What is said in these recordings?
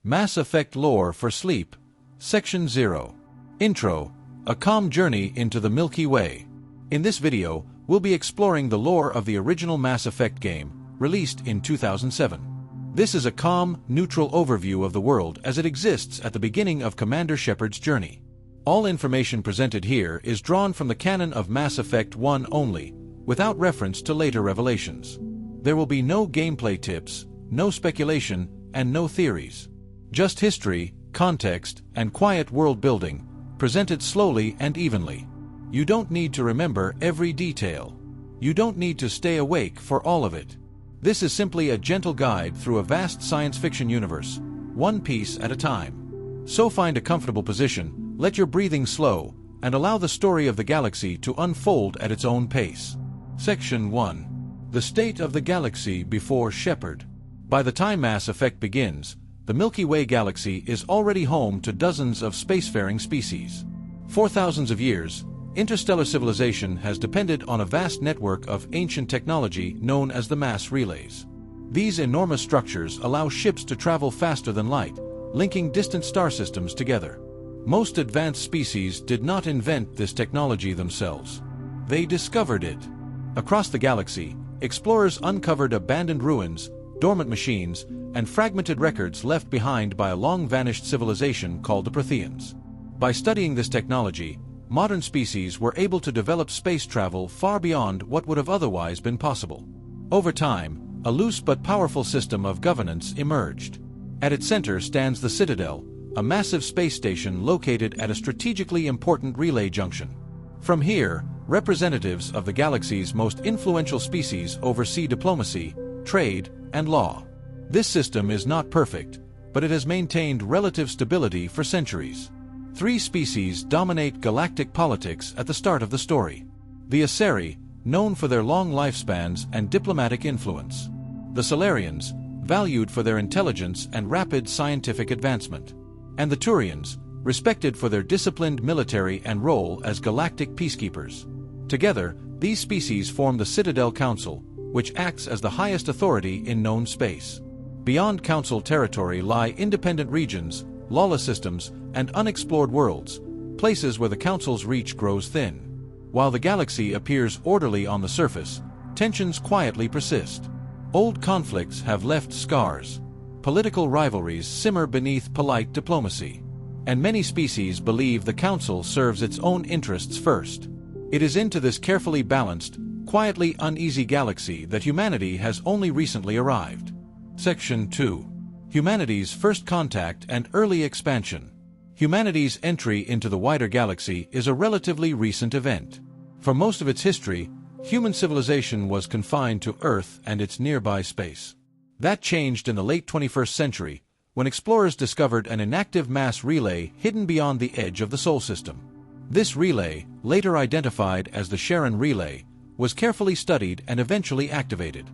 Mass Effect Lore for Sleep, Section 0. Intro, a calm journey into the Milky Way. In this video, we'll be exploring the lore of the original Mass Effect game, released in 2007. This is a calm, neutral overview of the world as it exists at the beginning of Commander Shepard's journey. All information presented here is drawn from the canon of Mass Effect 1 only, without reference to later revelations. There will be no gameplay tips, no speculation, and no theories. Just history, context, and quiet world building, presented slowly and evenly. You don't need to remember every detail. You don't need to stay awake for all of it. This is simply a gentle guide through a vast science fiction universe, one piece at a time. So find a comfortable position, let your breathing slow, and allow the story of the galaxy to unfold at its own pace. Section 1. The state of the galaxy before Shepard. By the time Mass Effect begins, the Milky Way galaxy is already home to dozens of spacefaring species. For thousands of years, interstellar civilization has depended on a vast network of ancient technology known as the mass relays. These enormous structures allow ships to travel faster than light, linking distant star systems together. Most advanced species did not invent this technology themselves. They discovered it. Across the galaxy, explorers uncovered abandoned ruins, dormant machines, and fragmented records left behind by a long-vanished civilization called the Protheans. By studying this technology, modern species were able to develop space travel far beyond what would have otherwise been possible. Over time, a loose but powerful system of governance emerged. At its center stands the Citadel, a massive space station located at a strategically important relay junction. From here, representatives of the galaxy's most influential species oversee diplomacy, trade, and law. This system is not perfect, but it has maintained relative stability for centuries. Three species dominate galactic politics at the start of the story. The Asari, known for their long lifespans and diplomatic influence. The Salarians, valued for their intelligence and rapid scientific advancement. And the Turians, respected for their disciplined military and role as galactic peacekeepers. Together, these species form the Citadel Council, which acts as the highest authority in known space. Beyond Council territory lie independent regions, lawless systems, and unexplored worlds, places where the Council's reach grows thin. While the galaxy appears orderly on the surface, tensions quietly persist. Old conflicts have left scars. Political rivalries simmer beneath polite diplomacy. And many species believe the Council serves its own interests first. It is into this carefully balanced, quietly uneasy galaxy that humanity has only recently arrived. Section 2. Humanity's first contact and early expansion. Humanity's entry into the wider galaxy is a relatively recent event. For most of its history, human civilization was confined to Earth and its nearby space. That changed in the late 21st century, when explorers discovered an inactive mass relay hidden beyond the edge of the Sol system. This relay, later identified as the Sharon Relay, was carefully studied and eventually activated.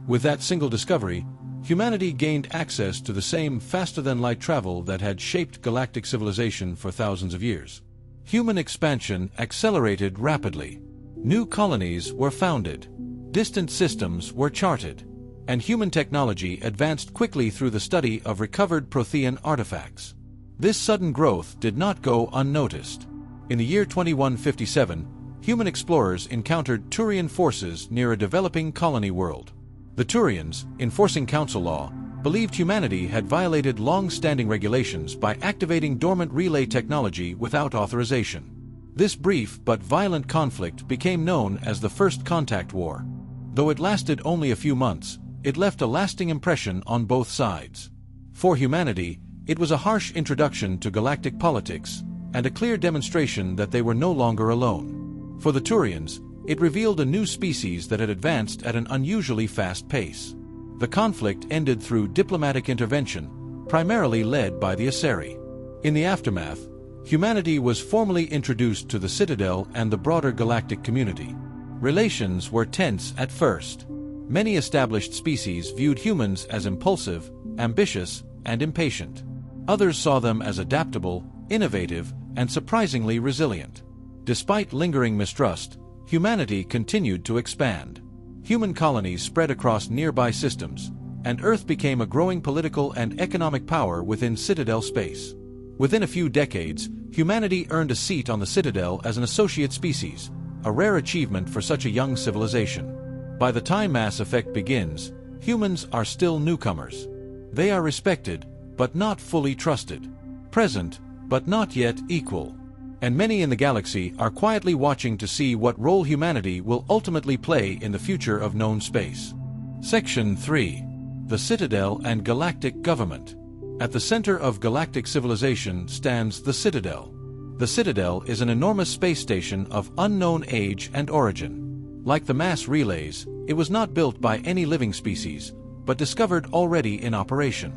With that single discovery, humanity gained access to the same faster-than-light travel that had shaped galactic civilization for thousands of years. Human expansion accelerated rapidly. New colonies were founded. Distant systems were charted. And human technology advanced quickly through the study of recovered Prothean artifacts. This sudden growth did not go unnoticed. In the year 2157, human explorers encountered Turian forces near a developing colony world. The Turians, enforcing Council law, believed humanity had violated long-standing regulations by activating dormant relay technology without authorization. This brief but violent conflict became known as the First Contact War. Though it lasted only a few months, it left a lasting impression on both sides. For humanity, it was a harsh introduction to galactic politics and a clear demonstration that they were no longer alone. For the Turians, it revealed a new species that had advanced at an unusually fast pace. The conflict ended through diplomatic intervention, primarily led by the Asari. In the aftermath, humanity was formally introduced to the Citadel and the broader galactic community. Relations were tense at first. Many established species viewed humans as impulsive, ambitious, and impatient. Others saw them as adaptable, innovative, and surprisingly resilient. Despite lingering mistrust, humanity continued to expand. Human colonies spread across nearby systems, and Earth became a growing political and economic power within Citadel space. Within a few decades, humanity earned a seat on the Citadel as an associate species, a rare achievement for such a young civilization. By the time Mass Effect begins, humans are still newcomers. They are respected, but not fully trusted. Present, but not yet equal. And many in the galaxy are quietly watching to see what role humanity will ultimately play in the future of known space. Section 3. The Citadel and Galactic Government. At the center of galactic civilization stands the Citadel. The Citadel is an enormous space station of unknown age and origin. Like the mass relays, it was not built by any living species, but discovered already in operation.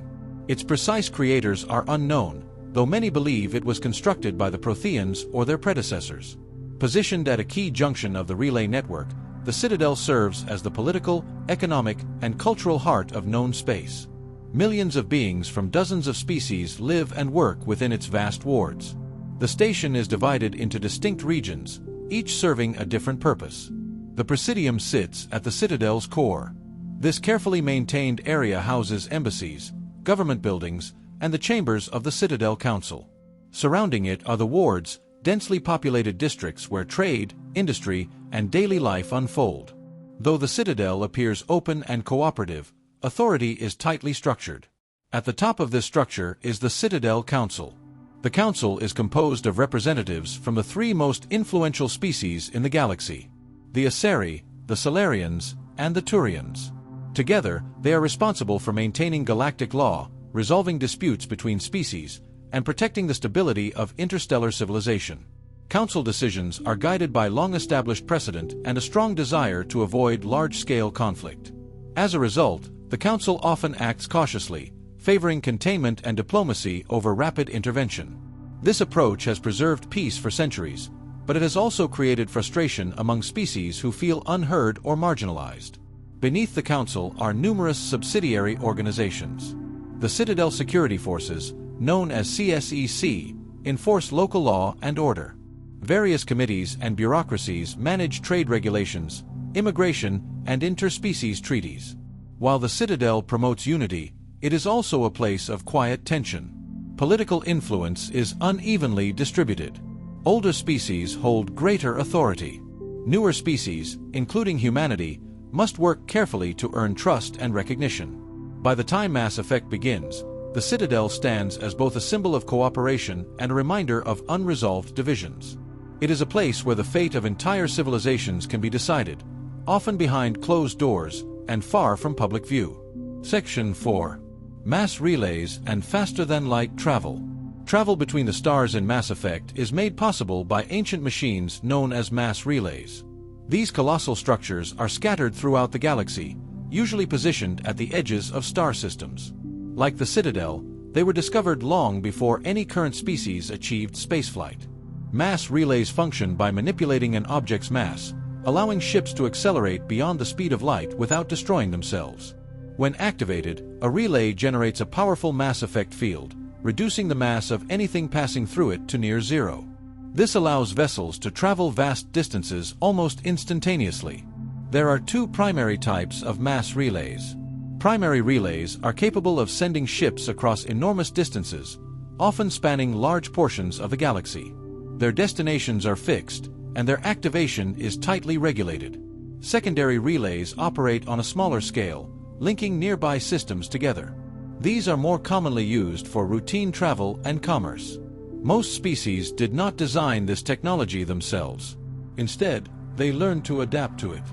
Its precise creators are unknown, though many believe it was constructed by the Protheans or their predecessors. Positioned at a key junction of the relay network, the Citadel serves as the political, economic, and cultural heart of known space. Millions of beings from dozens of species live and work within its vast wards. The station is divided into distinct regions, each serving a different purpose. The Presidium sits at the Citadel's core. This carefully maintained area houses embassies, government buildings, and the chambers of the Citadel Council. Surrounding it are the wards, densely populated districts where trade, industry, and daily life unfold. Though the Citadel appears open and cooperative, authority is tightly structured. At the top of this structure is the Citadel Council. The Council is composed of representatives from the three most influential species in the galaxy: the Asari, the Solarians, and the Turians. Together, they are responsible for maintaining galactic law, resolving disputes between species, and protecting the stability of interstellar civilization. Council decisions are guided by long-established precedent and a strong desire to avoid large-scale conflict. As a result, the Council often acts cautiously, favoring containment and diplomacy over rapid intervention. This approach has preserved peace for centuries, but it has also created frustration among species who feel unheard or marginalized. Beneath the Council are numerous subsidiary organizations. The Citadel Security Forces, known as CSEC, enforce local law and order. Various committees and bureaucracies manage trade regulations, immigration, and interspecies treaties. While the Citadel promotes unity, it is also a place of quiet tension. Political influence is unevenly distributed. Older species hold greater authority. Newer species, including humanity, must work carefully to earn trust and recognition. By the time Mass Effect begins, the Citadel stands as both a symbol of cooperation and a reminder of unresolved divisions. It is a place where the fate of entire civilizations can be decided, often behind closed doors and far from public view. Section 4. Mass Relays and Faster-than-Light Travel. Travel between the stars in Mass Effect is made possible by ancient machines known as mass relays. These colossal structures are scattered throughout the galaxy, usually positioned at the edges of star systems. Like the Citadel, they were discovered long before any current species achieved spaceflight. Mass relays function by manipulating an object's mass, allowing ships to accelerate beyond the speed of light without destroying themselves. When activated, a relay generates a powerful mass effect field, reducing the mass of anything passing through it to near zero. This allows vessels to travel vast distances almost instantaneously. There are two primary types of mass relays. Primary relays are capable of sending ships across enormous distances, often spanning large portions of the galaxy. Their destinations are fixed, and their activation is tightly regulated. Secondary relays operate on a smaller scale, linking nearby systems together. These are more commonly used for routine travel and commerce. Most species did not design this technology themselves. Instead, they learned to adapt to it.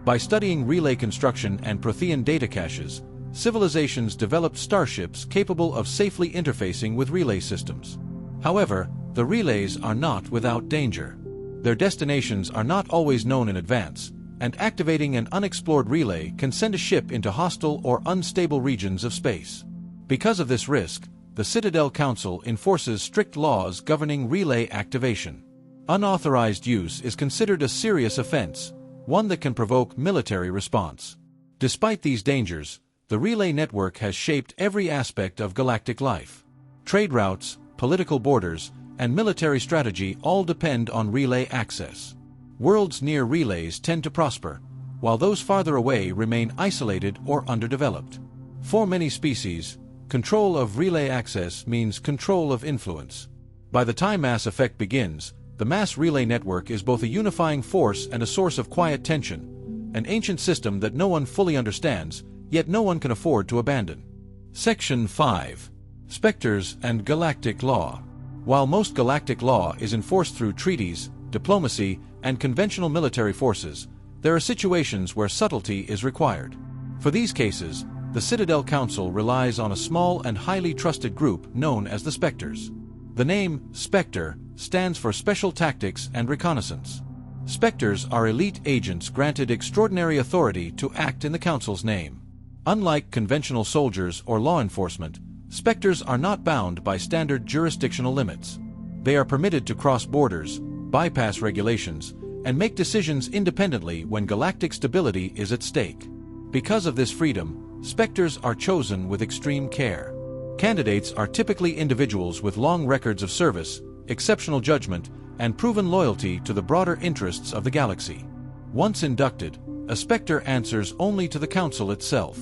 By studying relay construction and Prothean data caches, civilizations developed starships capable of safely interfacing with relay systems. However, the relays are not without danger. Their destinations are not always known in advance, and activating an unexplored relay can send a ship into hostile or unstable regions of space. Because of this risk, the Citadel Council enforces strict laws governing relay activation. Unauthorized use is considered a serious offense, one that can provoke military response. Despite these dangers, the relay network has shaped every aspect of galactic life. Trade routes, political borders, and military strategy all depend on relay access. Worlds near relays tend to prosper, while those farther away remain isolated or underdeveloped. For many species, control of relay access means control of influence. By the time Mass Effect begins, the mass relay network is both a unifying force and a source of quiet tension, an ancient system that no one fully understands, yet no one can afford to abandon. Section 5. Spectres and Galactic Law. While most galactic law is enforced through treaties, diplomacy, and conventional military forces, there are situations where subtlety is required. For these cases, the Citadel Council relies on a small and highly trusted group known as the Spectres. The name Spectre stands for Special Tactics and Reconnaissance. Spectres are elite agents granted extraordinary authority to act in the Council's name. Unlike conventional soldiers or law enforcement, Spectres are not bound by standard jurisdictional limits. They are permitted to cross borders, bypass regulations, and make decisions independently when galactic stability is at stake. Because of this freedom, Spectres are chosen with extreme care. Candidates are typically individuals with long records of service, exceptional judgment, and proven loyalty to the broader interests of the galaxy. Once inducted, a Spectre answers only to the Council itself.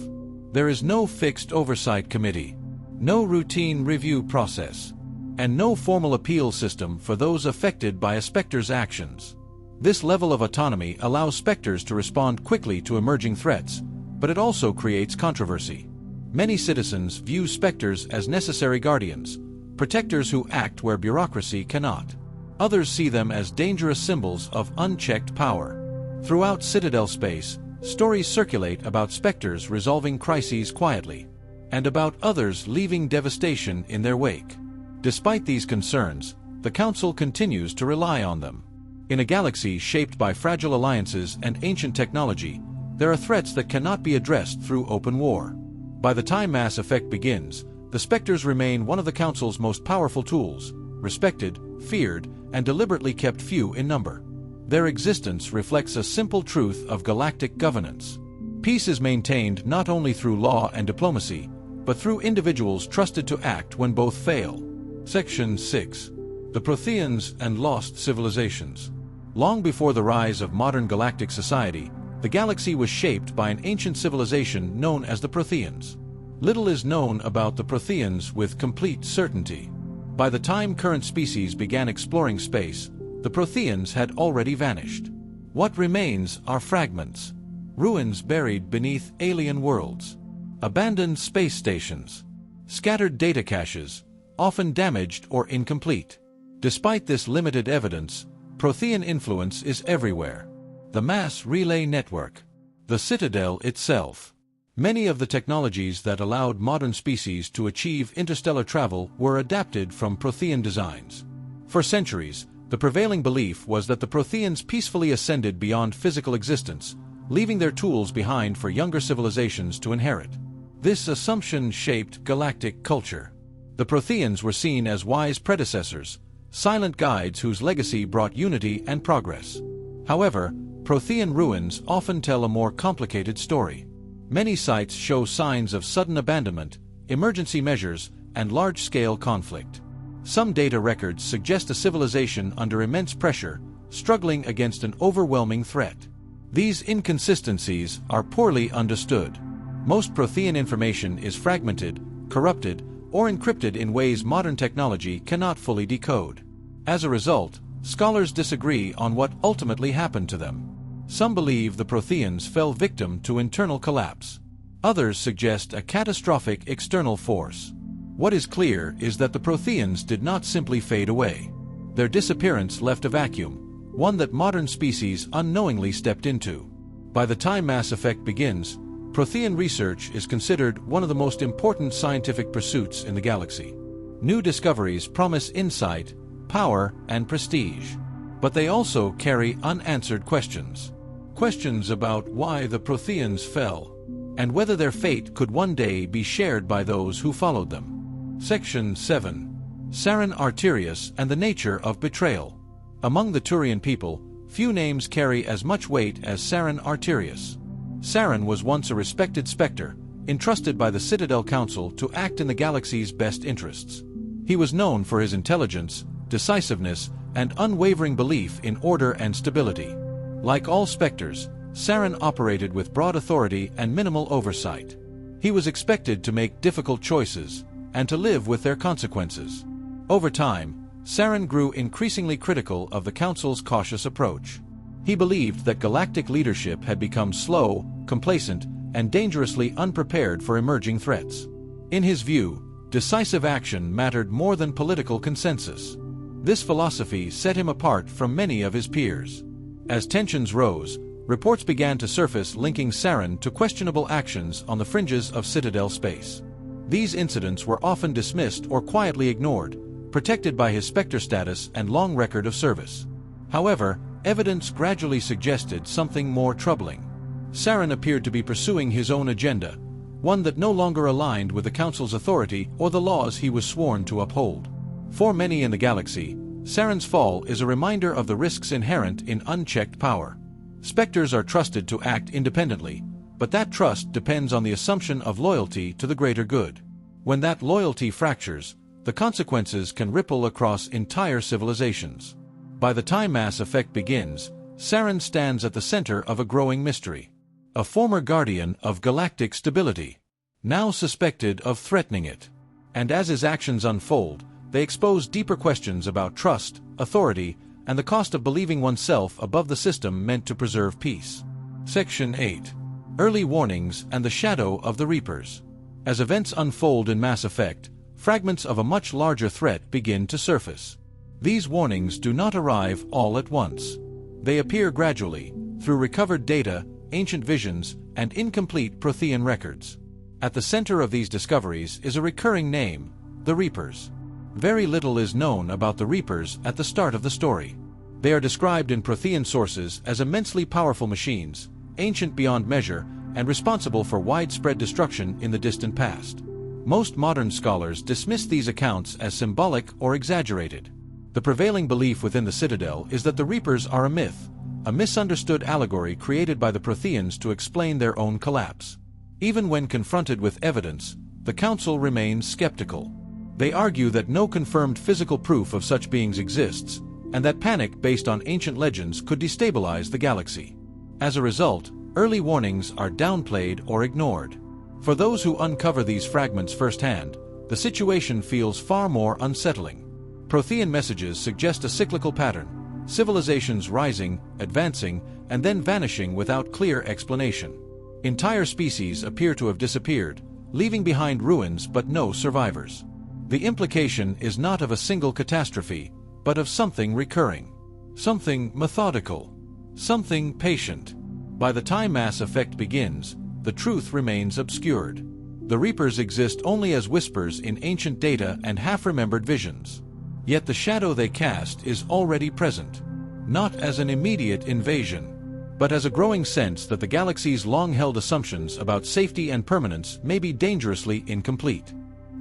There is no fixed oversight committee, no routine review process, and no formal appeal system for those affected by a Spectre's actions. This level of autonomy allows Spectres to respond quickly to emerging threats, but it also creates controversy. Many citizens view Spectres as necessary guardians, protectors who act where bureaucracy cannot. Others see them as dangerous symbols of unchecked power. Throughout Citadel space, stories circulate about Spectres resolving crises quietly, and about others leaving devastation in their wake. Despite these concerns, the Council continues to rely on them. In a galaxy shaped by fragile alliances and ancient technology, there are threats that cannot be addressed through open war. By the time Mass Effect begins, the Spectres remain one of the Council's most powerful tools, respected, feared, and deliberately kept few in number. Their existence reflects a simple truth of galactic governance. Peace is maintained not only through law and diplomacy, but through individuals trusted to act when both fail. Section 6. The Protheans and Lost Civilizations. Long before the rise of modern galactic society, the galaxy was shaped by an ancient civilization known as the Protheans. Little is known about the Protheans with complete certainty. By the time current species began exploring space, the Protheans had already vanished. What remains are fragments, ruins buried beneath alien worlds, abandoned space stations, scattered data caches, often damaged or incomplete. Despite this limited evidence, Prothean influence is everywhere. The mass relay network, the Citadel itself. Many of the technologies that allowed modern species to achieve interstellar travel were adapted from Prothean designs. For centuries, the prevailing belief was that the Protheans peacefully ascended beyond physical existence, leaving their tools behind for younger civilizations to inherit. This assumption shaped galactic culture. The Protheans were seen as wise predecessors, silent guides whose legacy brought unity and progress. However, Prothean ruins often tell a more complicated story. Many sites show signs of sudden abandonment, emergency measures, and large-scale conflict. Some data records suggest a civilization under immense pressure, struggling against an overwhelming threat. These inconsistencies are poorly understood. Most Prothean information is fragmented, corrupted, or encrypted in ways modern technology cannot fully decode. As a result, scholars disagree on what ultimately happened to them. Some believe the Protheans fell victim to internal collapse. Others suggest a catastrophic external force. What is clear is that the Protheans did not simply fade away. Their disappearance left a vacuum, one that modern species unknowingly stepped into. By the time Mass Effect begins, Prothean research is considered one of the most important scientific pursuits in the galaxy. New discoveries promise insight, power, and prestige. But they also carry unanswered questions. Questions about why the Protheans fell, and whether their fate could one day be shared by those who followed them. Section 7. Saren Arterius and the Nature of Betrayal. Among the Turian people, few names carry as much weight as Saren Arterius. Saren was once a respected Spectre, entrusted by the Citadel Council to act in the galaxy's best interests. He was known for his intelligence, decisiveness, and unwavering belief in order and stability. Like all Spectres, Saren operated with broad authority and minimal oversight. He was expected to make difficult choices and to live with their consequences. Over time, Saren grew increasingly critical of the Council's cautious approach. He believed that galactic leadership had become slow, complacent, and dangerously unprepared for emerging threats. In his view, decisive action mattered more than political consensus. This philosophy set him apart from many of his peers. As tensions rose, reports began to surface linking Saren to questionable actions on the fringes of Citadel space. These incidents were often dismissed or quietly ignored, protected by his Spectre status and long record of service. However, evidence gradually suggested something more troubling. Saren appeared to be pursuing his own agenda, one that no longer aligned with the Council's authority or the laws he was sworn to uphold. For many in the galaxy, Saren's fall is a reminder of the risks inherent in unchecked power. Spectres are trusted to act independently, but that trust depends on the assumption of loyalty to the greater good. When that loyalty fractures, the consequences can ripple across entire civilizations. By the time Mass Effect begins, Saren stands at the center of a growing mystery. A former guardian of galactic stability, now suspected of threatening it. And as his actions unfold, they expose deeper questions about trust, authority, and the cost of believing oneself above the system meant to preserve peace. Section 8. Early Warnings and the Shadow of the Reapers. As events unfold in Mass Effect, fragments of a much larger threat begin to surface. These warnings do not arrive all at once. They appear gradually, through recovered data, ancient visions, and incomplete Prothean records. At the center of these discoveries is a recurring name, the Reapers. Very little is known about the Reapers at the start of the story. They are described in Prothean sources as immensely powerful machines, ancient beyond measure, and responsible for widespread destruction in the distant past. Most modern scholars dismiss these accounts as symbolic or exaggerated. The prevailing belief within the Citadel is that the Reapers are a myth, a misunderstood allegory created by the Protheans to explain their own collapse. Even when confronted with evidence, the Council remains skeptical. They argue that no confirmed physical proof of such beings exists, and that panic based on ancient legends could destabilize the galaxy. As a result, early warnings are downplayed or ignored. For those who uncover these fragments firsthand, the situation feels far more unsettling. Prothean messages suggest a cyclical pattern, civilizations rising, advancing, and then vanishing without clear explanation. Entire species appear to have disappeared, leaving behind ruins but no survivors. The implication is not of a single catastrophe, but of something recurring, something methodical, something patient. By the time Mass Effect begins, the truth remains obscured. The Reapers exist only as whispers in ancient data and half-remembered visions. Yet the shadow they cast is already present, not as an immediate invasion, but as a growing sense that the galaxy's long-held assumptions about safety and permanence may be dangerously incomplete.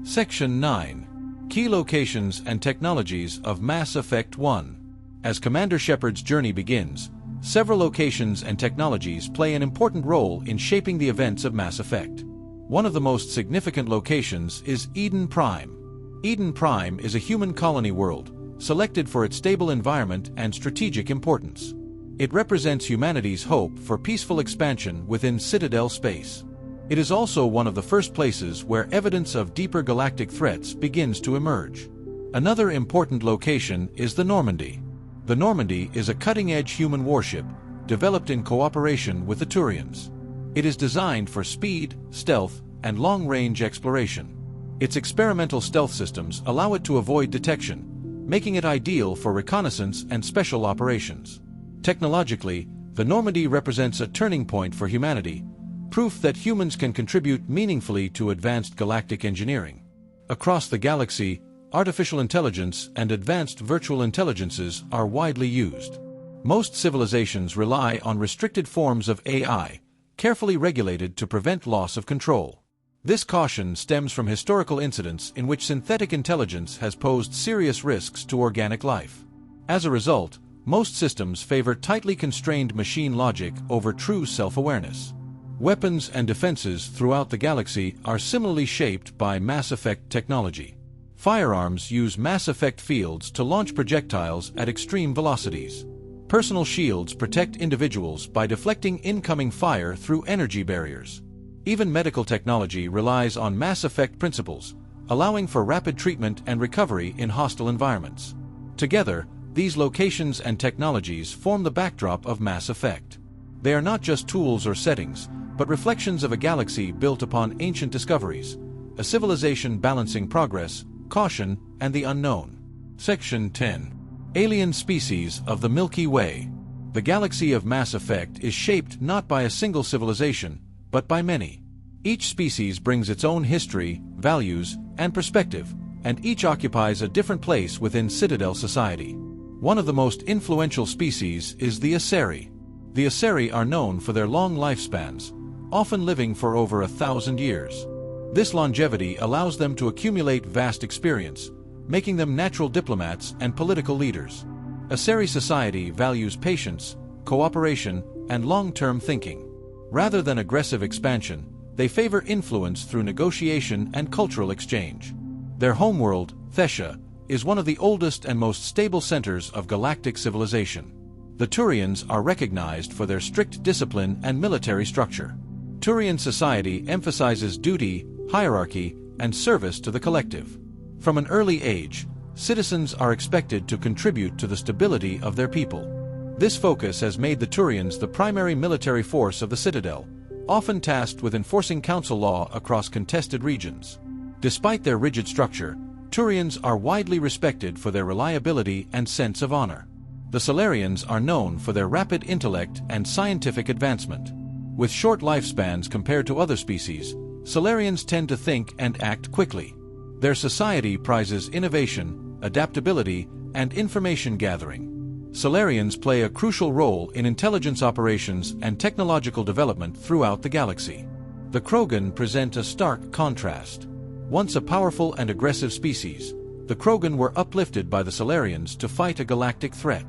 Section 9. Key Locations and Technologies of Mass Effect 1. As Commander Shepard's journey begins, several locations and technologies play an important role in shaping the events of Mass Effect. One of the most significant locations is Eden Prime. Eden Prime is a human colony world, selected for its stable environment and strategic importance. It represents humanity's hope for peaceful expansion within Citadel space. It is also one of the first places where evidence of deeper galactic threats begins to emerge. Another important location is the Normandy. The Normandy is a cutting-edge human warship, developed in cooperation with the Turians. It is designed for speed, stealth, and long-range exploration. Its experimental stealth systems allow it to avoid detection, making it ideal for reconnaissance and special operations. Technologically, the Normandy represents a turning point for humanity, proof that humans can contribute meaningfully to advanced galactic engineering. Across the galaxy, artificial intelligence and advanced virtual intelligences are widely used. Most civilizations rely on restricted forms of AI, carefully regulated to prevent loss of control. This caution stems from historical incidents in which synthetic intelligence has posed serious risks to organic life. As a result, most systems favor tightly constrained machine logic over true self-awareness. Weapons and defenses throughout the galaxy are similarly shaped by Mass Effect technology. Firearms use Mass Effect fields to launch projectiles at extreme velocities. Personal shields protect individuals by deflecting incoming fire through energy barriers. Even medical technology relies on Mass Effect principles, allowing for rapid treatment and recovery in hostile environments. Together, these locations and technologies form the backdrop of Mass Effect. They are not just tools or settings, but reflections of a galaxy built upon ancient discoveries, a civilization balancing progress, caution, and the unknown. Section 10. Alien species of the Milky Way. The galaxy of Mass Effect is shaped not by a single civilization, but by many. Each species brings its own history, values, and perspective, and each occupies a different place within Citadel society. One of the most influential species is the Asari. The Asari are known for their long lifespans, often living for over 1,000 years. This longevity allows them to accumulate vast experience, making them natural diplomats and political leaders. Asari society values patience, cooperation, and long-term thinking. Rather than aggressive expansion, they favor influence through negotiation and cultural exchange. Their homeworld, Thessia, is one of the oldest and most stable centers of galactic civilization. The Turians are recognized for their strict discipline and military structure. Turian society emphasizes duty, hierarchy, and service to the collective. From an early age, citizens are expected to contribute to the stability of their people. This focus has made the Turians the primary military force of the Citadel, often tasked with enforcing council law across contested regions. Despite their rigid structure, Turians are widely respected for their reliability and sense of honor. The Salarians are known for their rapid intellect and scientific advancement. With short lifespans compared to other species, Salarians tend to think and act quickly. Their society prizes innovation, adaptability, and information gathering. Salarians play a crucial role in intelligence operations and technological development throughout the galaxy. The Krogan present a stark contrast. Once a powerful and aggressive species, the Krogan were uplifted by the Salarians to fight a galactic threat.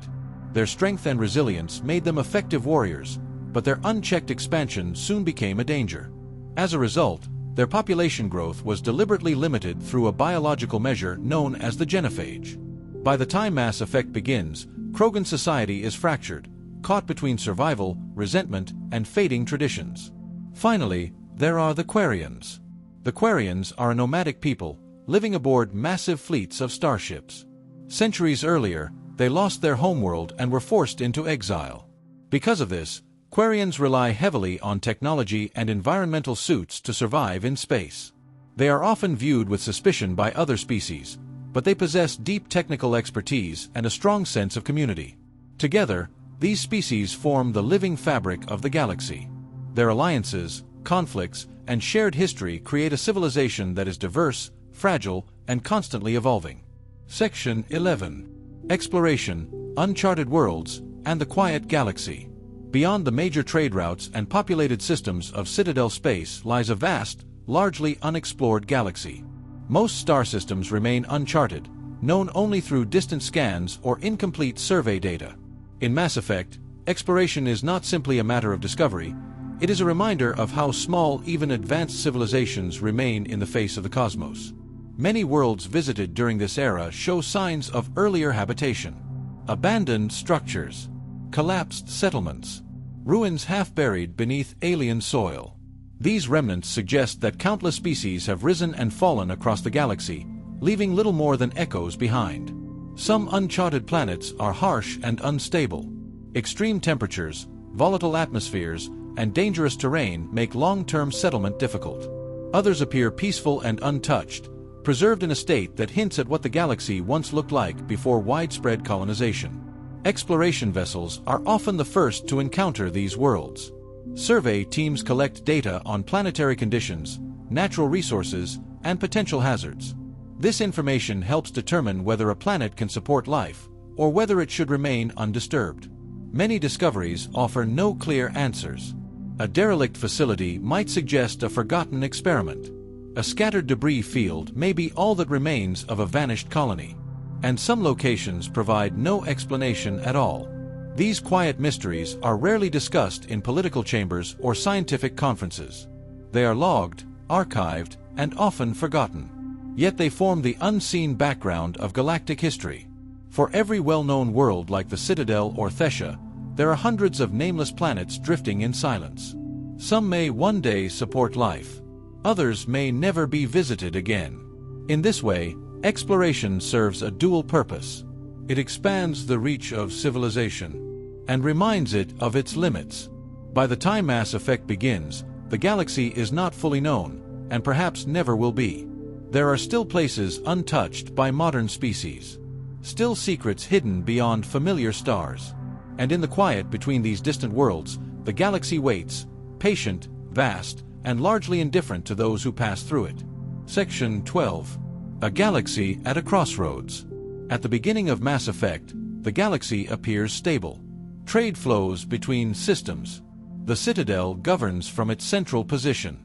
Their strength and resilience made them effective warriors, but their unchecked expansion soon became a danger. As a result, their population growth was deliberately limited through a biological measure known as the genophage. By the time Mass Effect begins, Krogan society is fractured, caught between survival, resentment, and fading traditions. Finally, there are the Quarians. The Quarians are a nomadic people, living aboard massive fleets of starships. Centuries earlier, they lost their homeworld and were forced into exile. Because of this, Quarians rely heavily on technology and environmental suits to survive in space. They are often viewed with suspicion by other species, but they possess deep technical expertise and a strong sense of community. Together, these species form the living fabric of the galaxy. Their alliances, conflicts, and shared history create a civilization that is diverse, fragile, and constantly evolving. Section 11. Exploration, uncharted worlds, and the quiet galaxy. Beyond the major trade routes and populated systems of Citadel space lies a vast, largely unexplored galaxy. Most star systems remain uncharted, known only through distant scans or incomplete survey data. In Mass Effect, exploration is not simply a matter of discovery, it is a reminder of how small even advanced civilizations remain in the face of the cosmos. Many worlds visited during this era show signs of earlier habitation. Abandoned structures, collapsed settlements, ruins half buried beneath alien soil. These remnants suggest that countless species have risen and fallen across the galaxy, leaving little more than echoes behind. Some uncharted planets are harsh and unstable. Extreme temperatures, volatile atmospheres, and dangerous terrain make long-term settlement difficult. Others appear peaceful and untouched, preserved in a state that hints at what the galaxy once looked like before widespread colonization. Exploration vessels are often the first to encounter these worlds. Survey teams collect data on planetary conditions, natural resources, and potential hazards. This information helps determine whether a planet can support life, or whether it should remain undisturbed. Many discoveries offer no clear answers. A derelict facility might suggest a forgotten experiment. A scattered debris field may be all that remains of a vanished colony. And some locations provide no explanation at all. These quiet mysteries are rarely discussed in political chambers or scientific conferences. They are logged, archived, and often forgotten. Yet they form the unseen background of galactic history. For every well-known world like the Citadel or Thessia, there are hundreds of nameless planets drifting in silence. Some may one day support life. Others may never be visited again. In this way, exploration serves a dual purpose. It expands the reach of civilization and reminds it of its limits. By the time Mass Effect begins, the galaxy is not fully known, and perhaps never will be. There are still places untouched by modern species, still secrets hidden beyond familiar stars. And in the quiet between these distant worlds, the galaxy waits, patient, vast, and largely indifferent to those who pass through it. Section 12. A galaxy at a crossroads. At the beginning of Mass Effect, the galaxy appears stable. Trade flows between systems. The Citadel governs from its central position.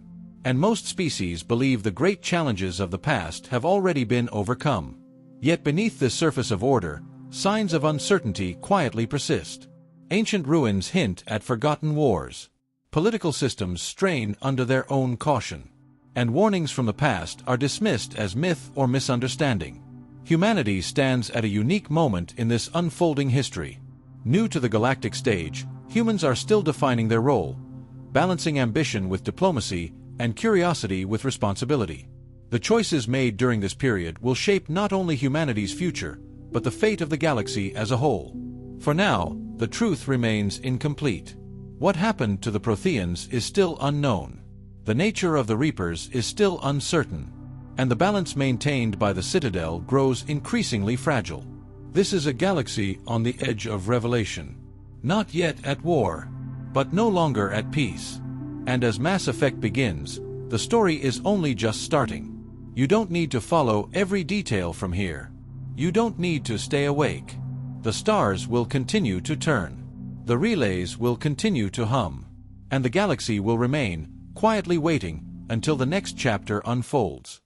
And most species believe the great challenges of the past have already been overcome. Yet beneath this surface of order, signs of uncertainty quietly persist. Ancient ruins hint at forgotten wars. Political systems strain under their own caution. And warnings from the past are dismissed as myth or misunderstanding. Humanity stands at a unique moment in this unfolding history. New to the galactic stage, humans are still defining their role, balancing ambition with diplomacy and curiosity with responsibility. The choices made during this period will shape not only humanity's future, but the fate of the galaxy as a whole. For now, the truth remains incomplete. What happened to the Protheans is still unknown. The nature of the Reapers is still uncertain, and the balance maintained by the Citadel grows increasingly fragile. This is a galaxy on the edge of revelation. Not yet at war, but no longer at peace. And as Mass Effect begins, the story is only just starting. You don't need to follow every detail from here. You don't need to stay awake. The stars will continue to turn. The relays will continue to hum. And the galaxy will remain, quietly waiting, until the next chapter unfolds.